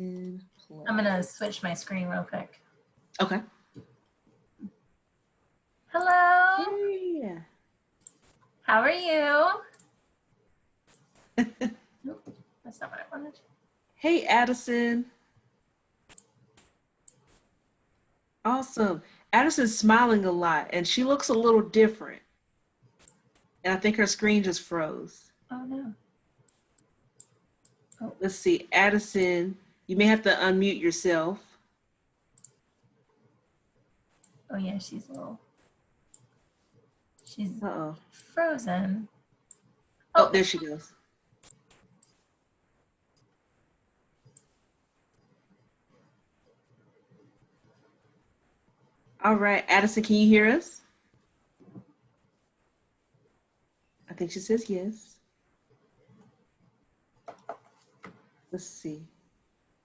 I'm gonna switch my screen real quick. Okay. Hello. Yeah. How are you? Nope, that's not what I wanted. Hey, Addison. Awesome. Addison's smiling a lot, and she looks a little different. And I think her screen just froze. Oh, no. Oh. Let's see. Addison, you may have to unmute yourself. Oh, yeah, she's a little... She's frozen. Oh, there she goes. All right, Addison, can you hear us? I think she says yes. Let's see.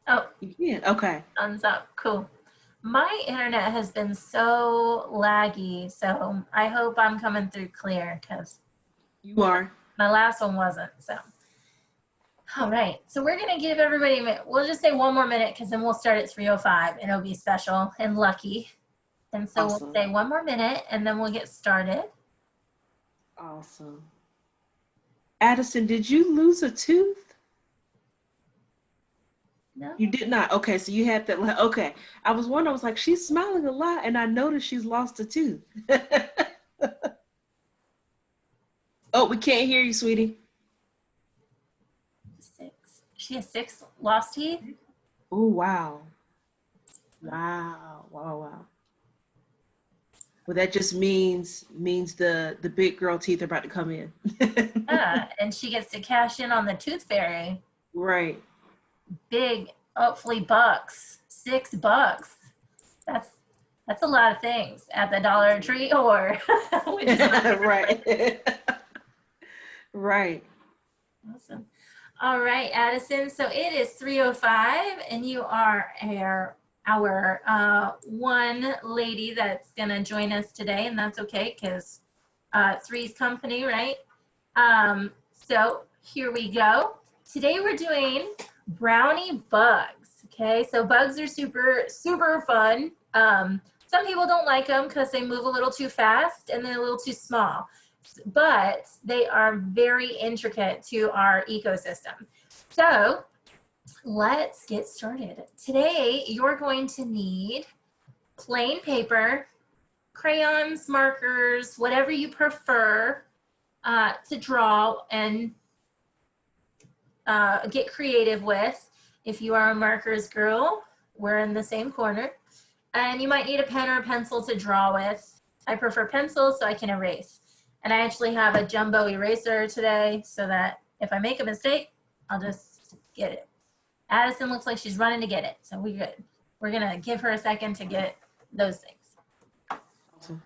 Oh. You can, okay. Thumbs up, cool. My internet has been so laggy, so I hope I'm coming through clear because you are. My last one wasn't, so. All right, so we're gonna give everybody a minute. We'll just say one more minute because then we'll start at 3:05 and it'll be special and lucky. And so We'll say one more minute and then we'll get started. Awesome. Addison, did you lose a tooth? No. You did not. Okay, so you had that. Okay, I was wondering. I was like, she's smiling a lot, and I noticed she's lost a tooth. Oh, we can't hear you, sweetie. 6. She has 6 lost teeth. Oh wow! Wow! Wow! Wow! Well, that just means the big girl teeth are about to come in. Yeah, and she gets to cash in on the tooth fairy. Right. Big, hopefully bucks. $6. That's a lot of things at the Dollar Tree or right. Right. Awesome. All right, Addison. So it is 3:05, and you are our one lady that's gonna join us today, and that's okay because 3's company, right? So here we go. Today we're doing Brownie Bugs. Okay, so bugs are super fun. Some people don't like them because they move a little too fast and they're a little too small, but they are very intricate to our ecosystem. So let's get started. Today you're going to need plain paper, crayons, markers, whatever you prefer to draw and get creative with. If you are a markers girl, we're in the same corner. And you might need a pen or a pencil to draw with. I prefer pencils so I can erase. And I actually have a jumbo eraser today so that if I make a mistake, I'll just get it. Addison looks like she's running to get it, so we're good. We're gonna give her a second to get those things. Awesome.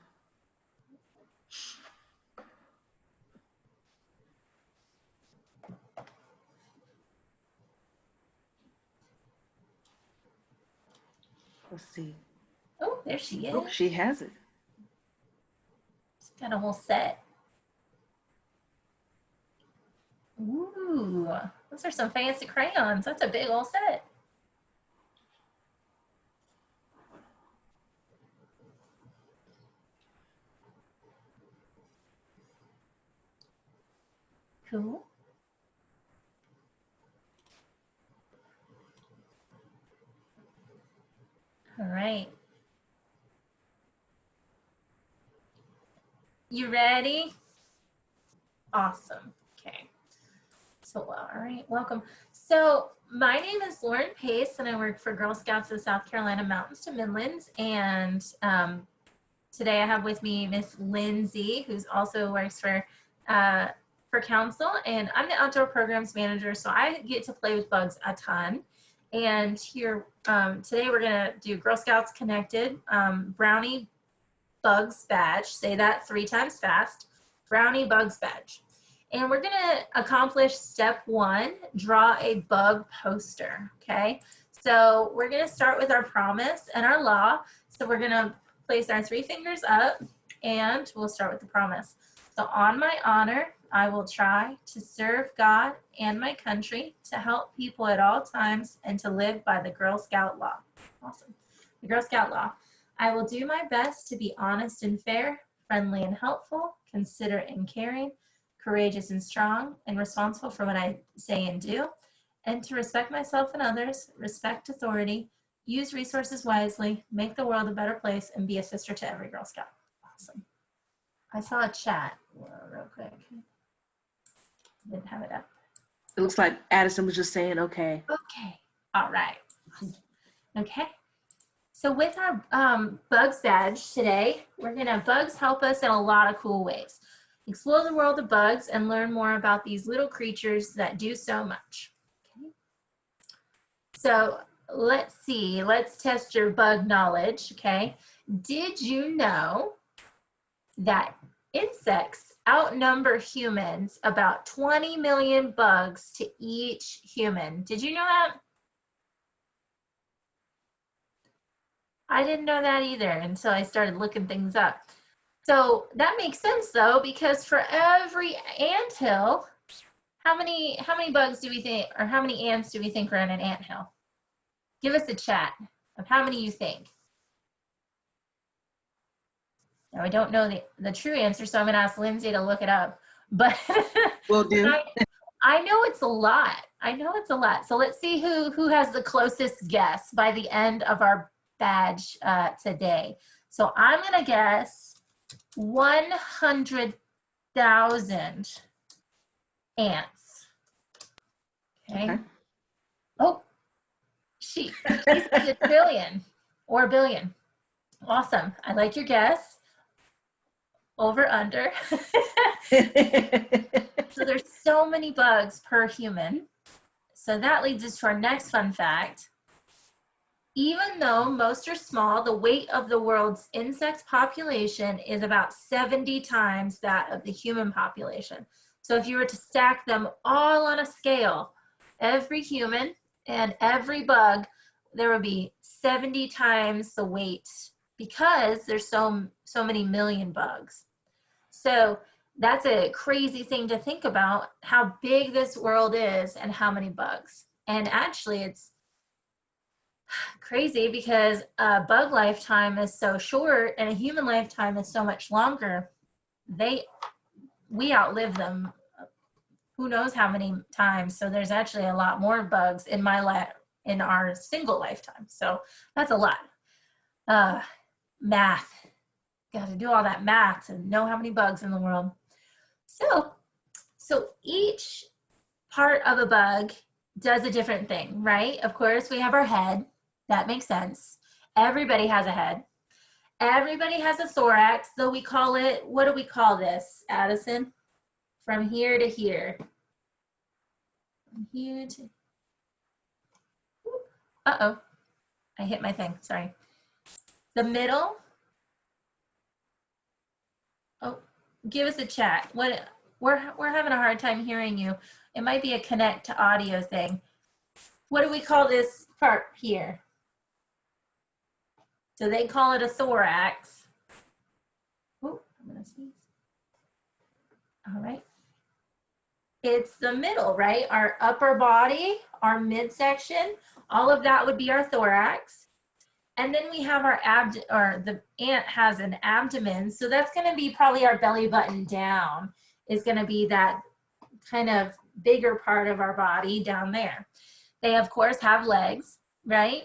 Let's see. Oh, there she is. Oh, she has it. She's got a whole set. Ooh, those are some fancy crayons. That's a big old set. Cool. All right. You ready? Awesome. Okay. So, all right, welcome. So my name is Lauren Pace, and I work for Girl Scouts of the South Carolina Mountains to Midlands. And today I have with me Miss Lindsay, who's also works for council, and I'm the outdoor programs manager, so I get to play with bugs a ton. And here today we're gonna do Girl Scouts Connected Brownie Bugs badge. Say that 3 times fast. Brownie Bugs badge. And we're gonna accomplish step 1, draw a bug poster, okay? So we're gonna start with our promise and our law. So we're gonna place our 3 fingers up and we'll start with the promise. So on my honor, I will try to serve God and my country, to help people at all times, and to live by the Girl Scout law. Awesome. The Girl Scout law. I will do my best to be honest and fair, friendly and helpful, considerate and caring, courageous and strong, and responsible for what I say and do, and to respect myself and others, respect authority, use resources wisely, make the world a better place, and be a sister to every Girl Scout. Awesome. I saw a chat real quick. Didn't have it up. It looks like Addison was just saying, okay. Okay. All right. Awesome. Okay. So with our Bugs badge today, Bugs help us in a lot of cool ways. Explore the world of bugs and learn more about these little creatures that do so much. Okay. So let's see. Let's test your bug knowledge. Okay. Did you know that insects outnumber humans about 20 million bugs to each human? Did you know that? I didn't know that either until I started looking things up. So that makes sense though, because for every anthill, how many bugs do we think, or how many ants do we think are in an anthill? Give us a chat of how many you think. Now, I don't know the true answer, so I'm going to ask Lindsay to look it up. But Will do. I know it's a lot. I know it's a lot. So let's see who has the closest guess by the end of our badge today. So I'm going to guess 100,000 ants. Okay. Oh, she said a trillion or a billion. Awesome. I like your guess. Over, under. So there's so many bugs per human. So that leads us to our next fun fact. Even though most are small, the weight of the world's insect population is about 70 times that of the human population. So if you were to stack them all on a scale, every human and every bug, there would be 70 times the weight, because there's so many million bugs. So that's a crazy thing to think about, how big this world is and how many bugs. And actually it's crazy because a bug lifetime is so short and a human lifetime is so much longer. We outlive them who knows how many times. So there's actually a lot more bugs in our single lifetime. So that's a lot. Math. Got to do all that math to know how many bugs in the world. So each part of a bug does a different thing, right? Of course, we have our head. That makes sense. Everybody has a head. Everybody has a thorax, though we call it, what do we call this, Addison? From here to here. From here to, uh-oh, I hit my thing, sorry. The middle. Oh, give us a chat. We're having a hard time hearing you. It might be a connect to audio thing. What do we call this part here? So they call it a thorax. Oh, I'm gonna sneeze. All right. It's the middle, right? Our upper body, our midsection, all of that would be our thorax. And then we have our the ant has an abdomen. So that's gonna be probably our belly button down, is gonna be that kind of bigger part of our body down there. They of course have legs, right?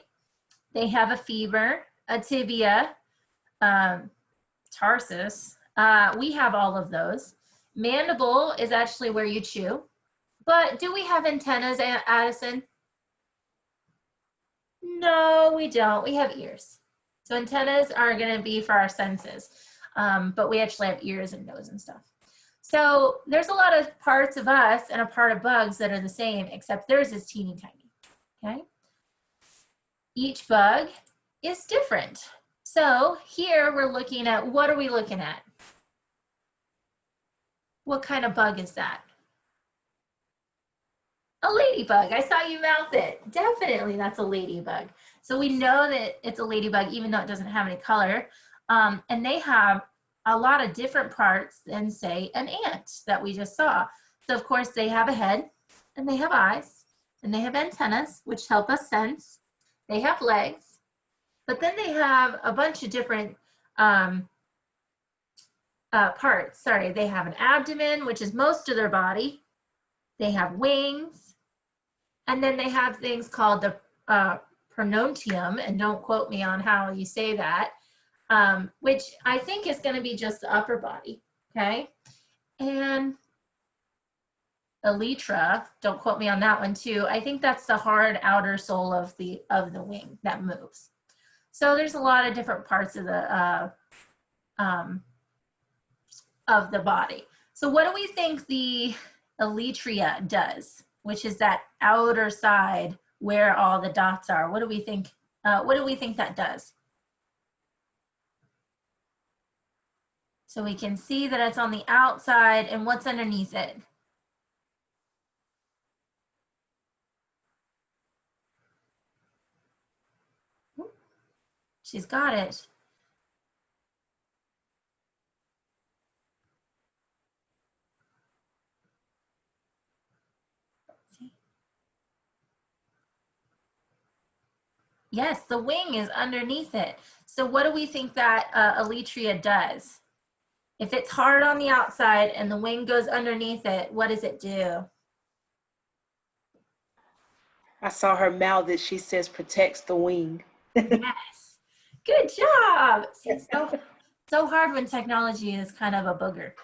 They have a femur, a tibia, tarsus. We have all of those. Mandible is actually where you chew. But do we have antennas, Addison? No, we don't. We have ears. So antennas are going to be for our senses. But we actually have ears and nose and stuff. So there's a lot of parts of us and a part of bugs that are the same, except theirs is teeny tiny. Okay? Each bug is different. So here we're looking at, what are we looking at? What kind of bug is that? A ladybug. I saw you mouth it. Definitely that's a ladybug. So we know that it's a ladybug even though it doesn't have any color. And they have a lot of different parts than, say, an ant that we just saw. So of course they have a head, and they have eyes, and they have antennas, which help us sense. They have legs, but then they have a bunch of different parts. Sorry, they have an abdomen, which is most of their body. They have wings, and then they have things called the pronotium, and don't quote me on how you say that, which I think is going to be just the upper body, okay? And elytra, don't quote me on that one too. I think that's the hard outer sole of the wing that moves. So there's a lot of different parts of the body. So what do we think the elytra does, which is that outer side where all the dots are? What do we think? What do we think that does? So we can see that it's on the outside, and what's underneath it? She's got it. Yes, the wing is underneath it. So what do we think that elytra does? If it's hard on the outside and the wing goes underneath it, what does it do? I saw her mouth that she says protects the wing. Yes, good job. See, it's so hard when technology is kind of a booger.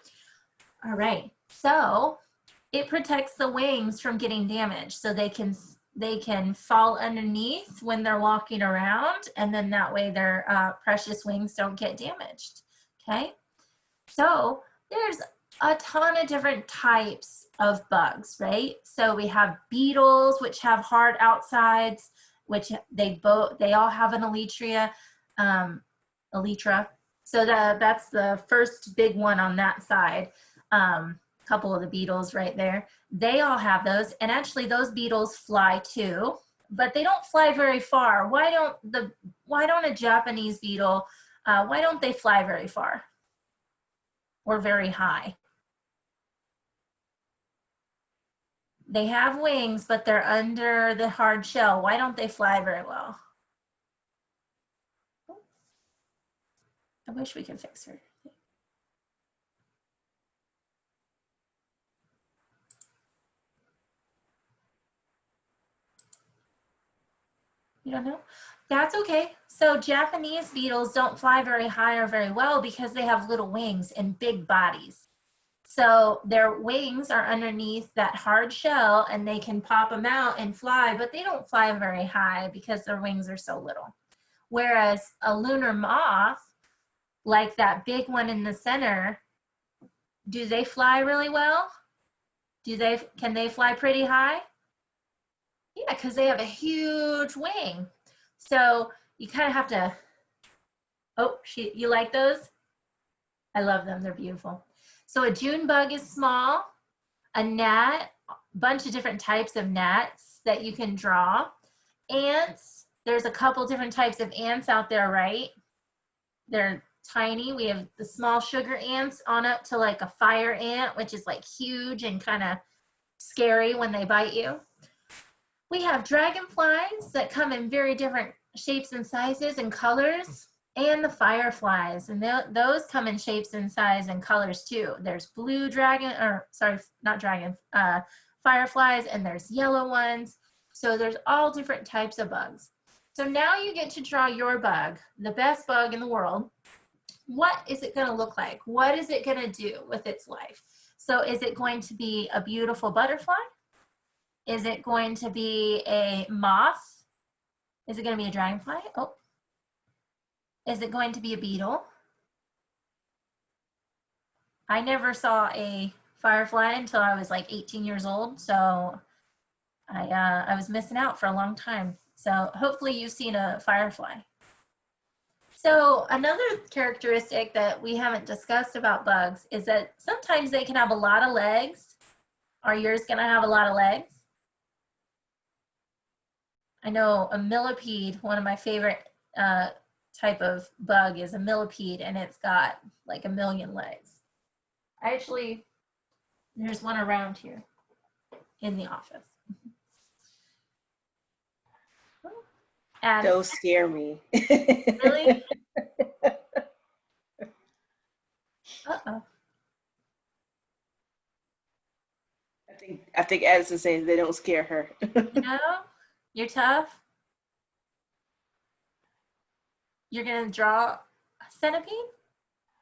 All right, so it protects the wings from getting damaged, so they can fall underneath when they're walking around, and then that way their precious wings don't get damaged, okay? So there's a ton of different types of bugs, right? So we have beetles, which have hard outsides, which they all have an elytra. So that's the first big one on that side. Couple of the beetles right there. They all have those, and actually those beetles fly too, but they don't fly very far. Why don't a Japanese beetle, why don't they fly very far or very high? They have wings, but they're under the hard shell. Why don't they fly very well? I wish we could fix her. You don't know? That's okay. So Japanese beetles don't fly very high or very well because they have little wings and big bodies. So their wings are underneath that hard shell, and they can pop them out and fly, but they don't fly very high because their wings are so little. Whereas a lunar moth, like that big one in the center, do they fly really well? Can they fly pretty high? Yeah, because they have a huge wing. So you kind of have to, you like those? I love them, they're beautiful. So a June bug is small, a gnat, a bunch of different types of gnats that you can draw. Ants, there's a couple different types of ants out there, right? They're tiny. We have the small sugar ants on up to like a fire ant, which is like huge and kind of scary when they bite you. We have dragonflies that come in very different shapes and sizes and colors, and the fireflies, and those come in shapes and size and colors too. There's blue fireflies, and there's yellow ones. So there's all different types of bugs. So now you get to draw your bug, the best bug in the world. What is it going to look like? What is it going to do with its life? So is it going to be a beautiful butterfly? Is it going to be a moth? Is it going to be a dragonfly? Oh. Is it going to be a beetle? I never saw a firefly until I was like 18 years old, so I was missing out for a long time. So hopefully you've seen a firefly. So another characteristic that we haven't discussed about bugs is that sometimes they can have a lot of legs. Are yours gonna have a lot of legs? I know a millipede, one of my favorite type of bug is a millipede, and it's got like 1,000,000 legs. There's one around here in the office. Don't scare me. Really? Uh-oh. I think Addison's saying they don't scare her. No? You're tough? You're going to draw a centipede?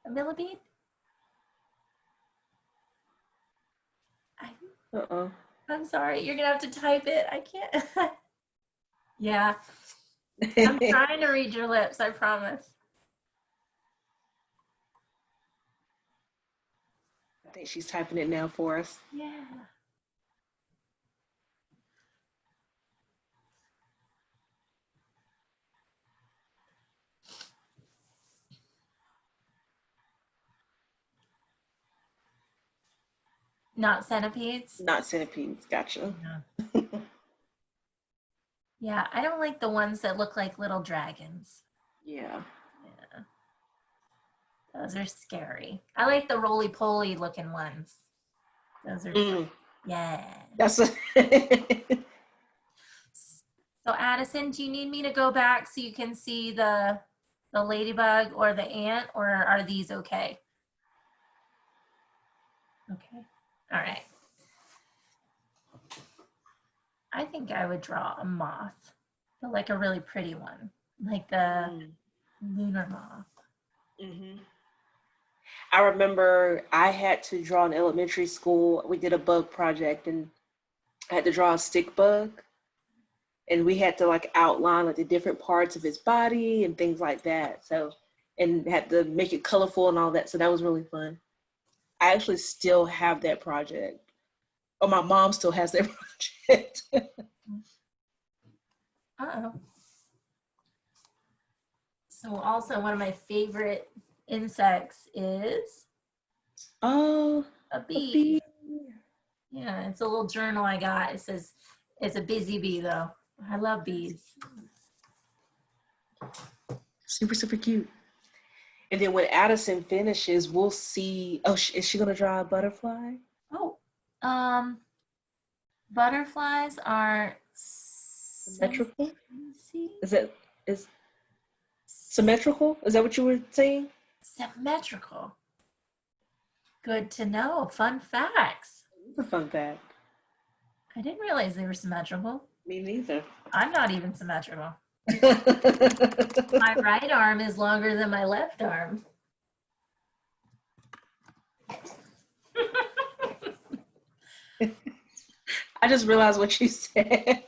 A millipede? Uh-oh. I'm sorry. You're going to have to type it. I can't. Yeah. I'm trying to read your lips, I promise. I think she's typing it now for us. Yeah. Not centipedes? Not centipedes. Gotcha. Yeah. Yeah, I don't like the ones that look like little dragons. Yeah. Yeah. Those are scary. I like the roly-poly looking ones. Those are yeah. That's So Addison, do you need me to go back so you can see the ladybug or the ant, or are these okay? Okay. All right. I think I would draw a moth, but like a really pretty one, like the lunar moth. Mm-hmm. I remember I had to draw in elementary school. We did a bug project, and I had to draw a stick bug, and we had to like outline like the different parts of his body and things like that. So, and had to make it colorful and all that. So that was really fun. I actually still have that project. Oh, my mom still has that project. Uh-oh. So also one of my favorite insects is Oh, a bee. Yeah, it's a little journal I got. It says it's a busy bee though. I love bees. Super, super cute. And then when Addison finishes, we'll see. Oh, is she gonna draw a butterfly? Oh, butterflies are symmetrical. Is symmetrical? Is that what you were saying? Symmetrical. Good to know. Fun facts. It's a fun fact. I didn't realize they were symmetrical. Me neither. I'm not even symmetrical. My right arm is longer than my left arm. I just realized what you said.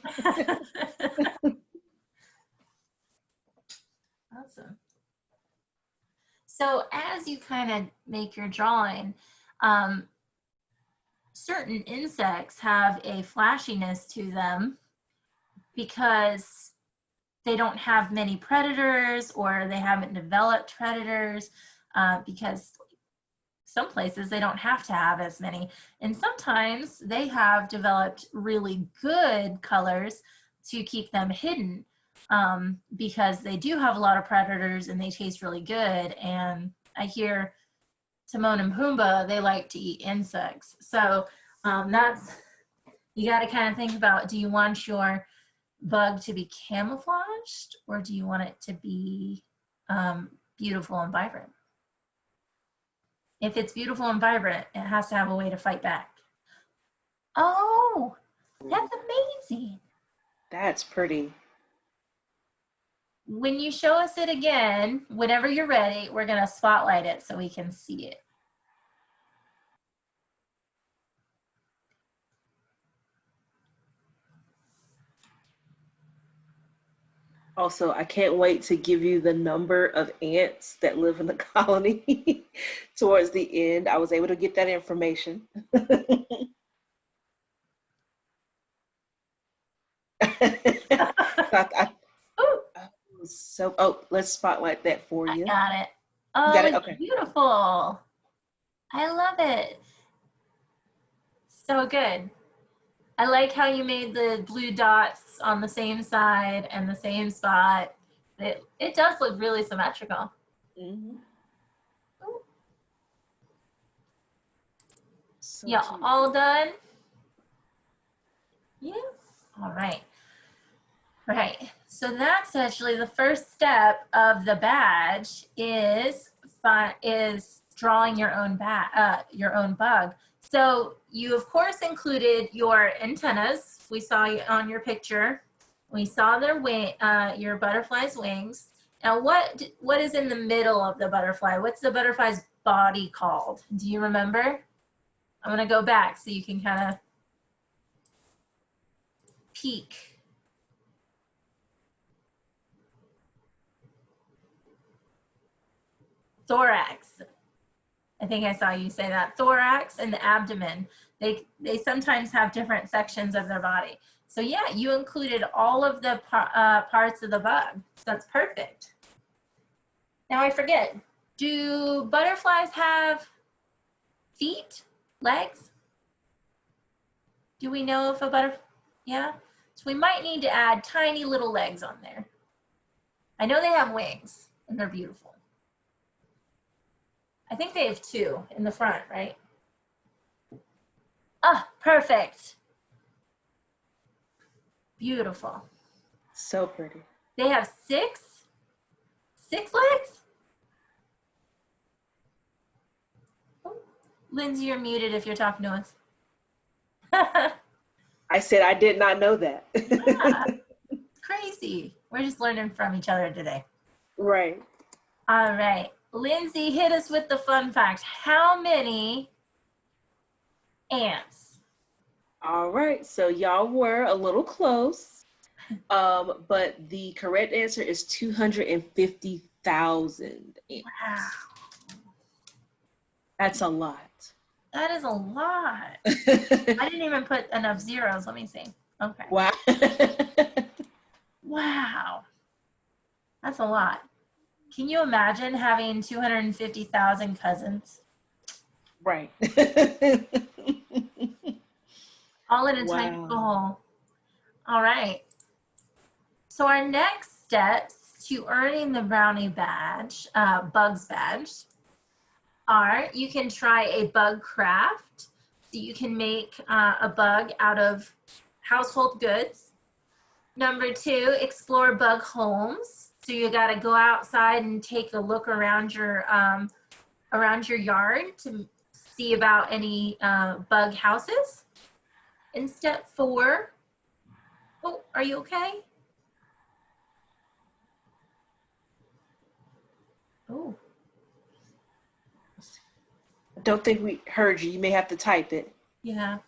Awesome. So as you kind of make your drawing, certain insects have a flashiness to them because they don't have many predators, or they haven't developed predators, because some places they don't have to have as many. And sometimes they have developed really good colors to keep them hidden, because they do have a lot of predators and they taste really good. And I hear Timon and Pumbaa, they like to eat insects. So you got to kind of think about, do you want your bug to be camouflaged, or do you want it to be beautiful and vibrant? If it's beautiful and vibrant, it has to have a way to fight back. Oh, that's amazing. That's pretty. When you show us it again, whenever you're ready, we're going to spotlight it so we can see it. Also, I can't wait to give you the number of ants that live in the colony. Towards the end, I was able to get that information. Let's spotlight that for you. I got it. Oh, got it? It's okay. Beautiful. I love it. So good. I like how you made the blue dots on the same side and the same spot. It does look really symmetrical. Mm-hmm. So Yeah, cute. all done? Yeah. All right. Right. So that's actually the first step of the badge is drawing your own bug. So you of course included your antennas. We saw on your picture. We saw their your butterfly's wings. Now what is in the middle of the butterfly? What's the butterfly's body called? Do you remember? I'm gonna go back so you can kind of peek. Thorax. I think I saw you say that. Thorax and the abdomen. They sometimes have different sections of their body. So yeah, you included all of the parts of the bug. So that's perfect. Now I forget. Do butterflies have feet, legs? Do we know if a butterfly? Yeah. So we might need to add tiny little legs on there. I know they have wings and they're beautiful. I think they have two in the front, right? Ah, perfect. Beautiful. So pretty. They have six legs? Oh, Lindsay, you're muted if you're talking to us. I said I did not know that. Yeah, crazy. We're just learning from each other today. Right. All right. Lindsay, hit us with the fun fact. How many ants? All right. So y'all were a little close. But the correct answer is 250,000 ants. Wow. That's a lot. That is a lot. I didn't even put enough zeros. Let me see. Okay. Wow. Wow. That's a lot. Can you imagine having 250,000 cousins? Right. All in a tiny Wow. hole. All right. So our next steps to earning the Brownie badge, Bugs badge, are you can try a bug craft. So you can make a bug out of household goods. Number 2, explore bug homes. So you got to go outside and take a look around your yard to see about any bug houses. In step 4, oh, are you okay? Oh. I don't think we heard you. You may have to type it. Yeah.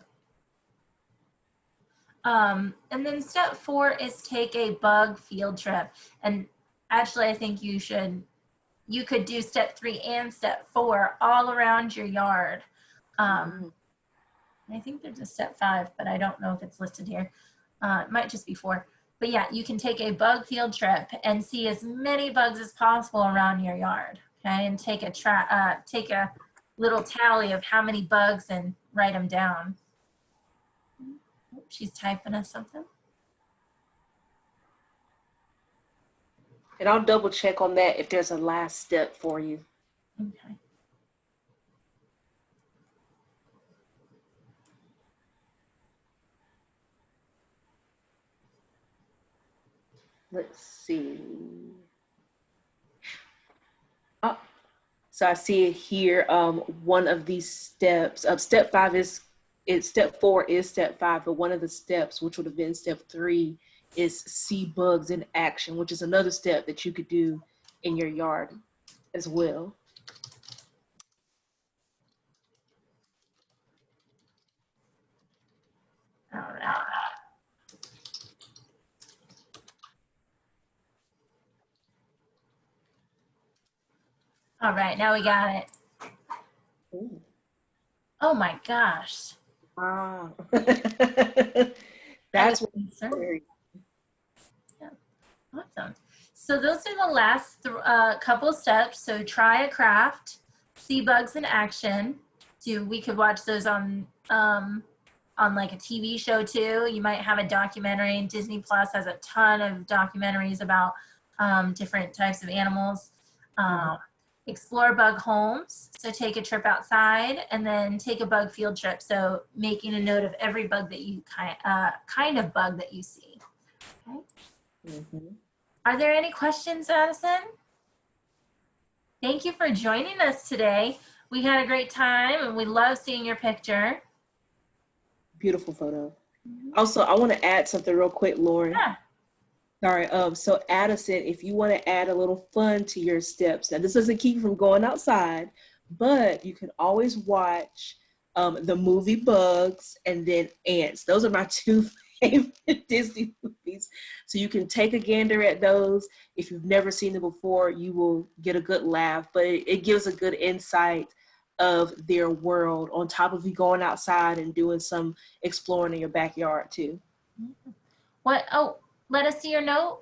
And then step 4 is take a bug field trip. And actually, I think you could do step 3 and step 4 all around your yard. I think there's a step 5, but I don't know if it's listed here. It might just be 4. But yeah, you can take a bug field trip and see as many bugs as possible around your yard. Okay, and take a little tally of how many bugs and write them down. She's typing us something. And I'll double check on that if there's a last step for you. Okay. Let's see. Oh, so I see it here. One of these steps. Step 4 is step 5, but one of the steps, which would have been step 3, is see bugs in action, which is another step that you could do in your yard as well. All right. All right, now we got it. Ooh. Oh my gosh. Wow. That's what yeah. Awesome. So those are the last couple steps. So try a craft, see bugs in action. So we could watch those on like a TV show too. You might have a documentary. Disney Plus has a ton of documentaries about different types of animals. Explore bug homes, so take a trip outside, and then take a bug field trip, so making a note of every bug that you kind of bug that you see. Okay. Are there any questions, Addison? Thank you for joining us today. We had a great time and we love seeing your picture. Beautiful photo. Also, I want to add something real quick, Lauren. Yeah. Sorry. So Addison, if you want to add a little fun to your steps, now this doesn't keep you from going outside, but you can always watch the movie Bugs and then Ants. Those are my two favorite Disney movies. So you can take a gander at those. If you've never seen them before, you will get a good laugh, but it gives a good insight of their world on top of you going outside and doing some exploring in your backyard too. What? Oh, let us see your note.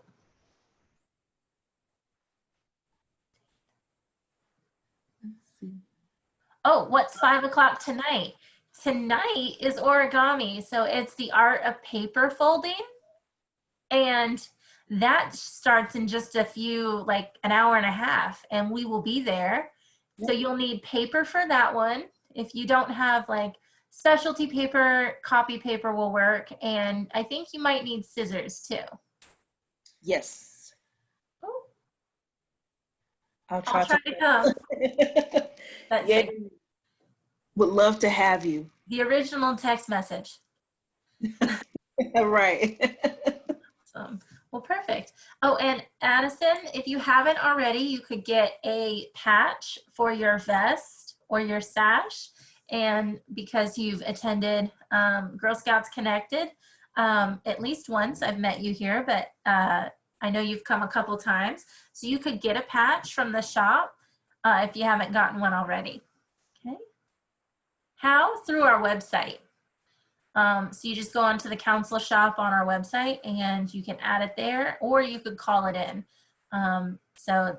Oh, what's 5 o'clock tonight? Tonight is origami. So it's the art of paper folding. And that starts in just a few, like an hour and a half, and we will be there. So you'll need paper for that one. If you don't have like specialty paper, copy paper will work. And I think you might need scissors too. Yes. Oh. I'll try to come. Yeah, would love to have you. The original text message. Right. Well, perfect. Oh, and Addison, if you haven't already, you could get a patch for your vest or your sash. And because you've attended Girl Scouts Connected at least once, I've met you here, but I know you've come a couple times. So you could get a patch from the shop if you haven't gotten one already. Okay. How? Through our website. So you just go onto the council shop on our website and you can add it there, or you could call it in. So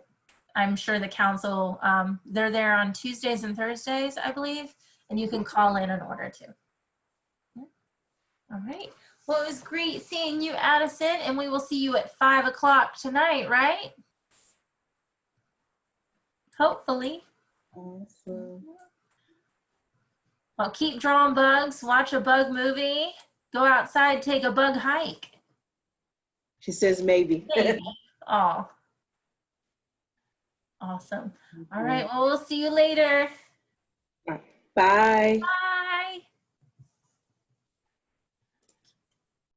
I'm sure the council, they're there on Tuesdays and Thursdays, I believe, and you can call in order to. All right. Well, it was great seeing you, Addison, and we will see you at 5 o'clock tonight, right? Hopefully. Awesome. Well, keep drawing bugs, watch a bug movie, go outside, take a bug hike. She says maybe. Maybe. Oh. Awesome. All right. Well, we'll see you later. Bye. Bye.